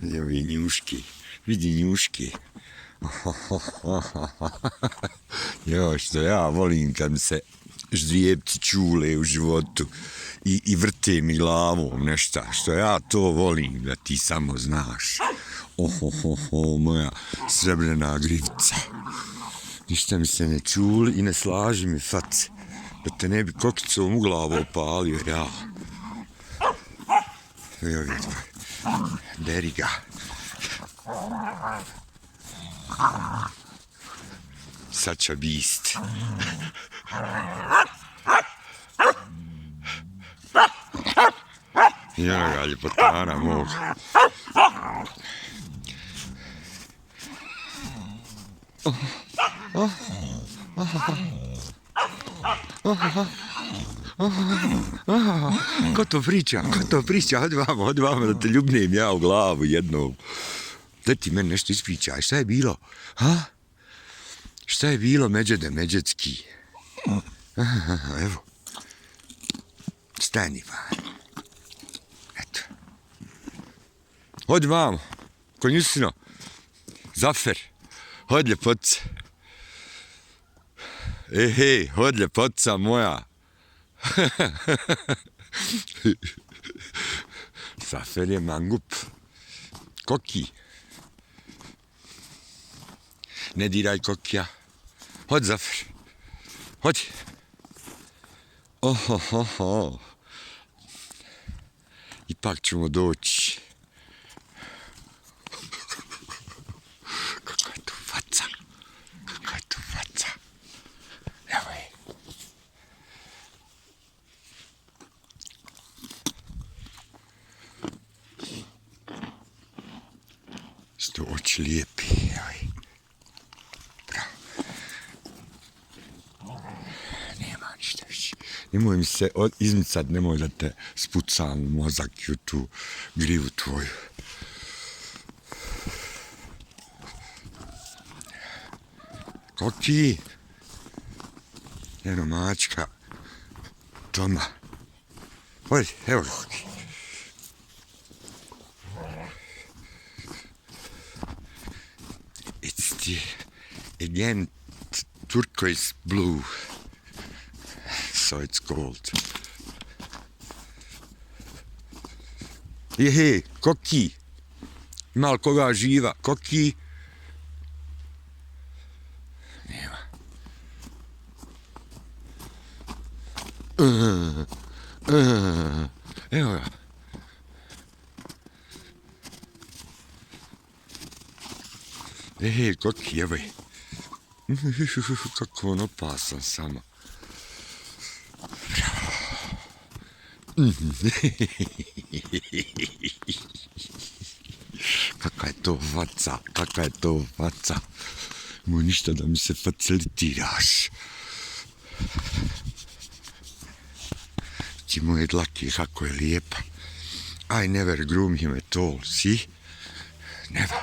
Ovi njuški, vidi njuški. Jo, što ja volim kad mi se ždrijebci čule u životu i vrte mi glavom nešta, što ja to volim, da ti samo znaš. Moja srebrena grivca. Ništa mi se ne čuli i ne slaži mi face, da te ne bi kokicom u glavu opalio, ja. Evo vidim, deri ga. Such a beast. I ono ga ljepotana mog. Ko to priča? Hodi vamo da te ljubnem ja u glavu jednom. Daj ti meni nešto ispričaj, šta je bilo? Ha? Šta je bilo, međede, međedski? Evo. Stani van. Eto. Hodi vamo. Konjusino. Zafer. Hodi ljepotica. Hej, hodi ljepotica moja. Zafer je mangup. Koki. Ne diraj kokija. Hodi, Zafer. Hodi. Ohohoho. Ipak ćemo doći. Kako je tu faca? Kako je tu faca? Evo je. Sto oči lijepi, evo je. Nemoj mi se izmicat, nemoj da te spucam u mozak i u tu grivu tvoju. Koki? Eno mačka. Toma. Hodi, evo ga Koki. It's the, again, turquoise blue. So it's called. Hej, Koki. Ima li koga živa? Koki? Nema. Evo ga. Hej, Koki, evo je. Kako on opasan samo. Kakva je to faca, kakva je to faca. Moj ništa da mi se facilitiraš. Ti moje dlake, kako je lijepa. I never groom him at all, see? Never.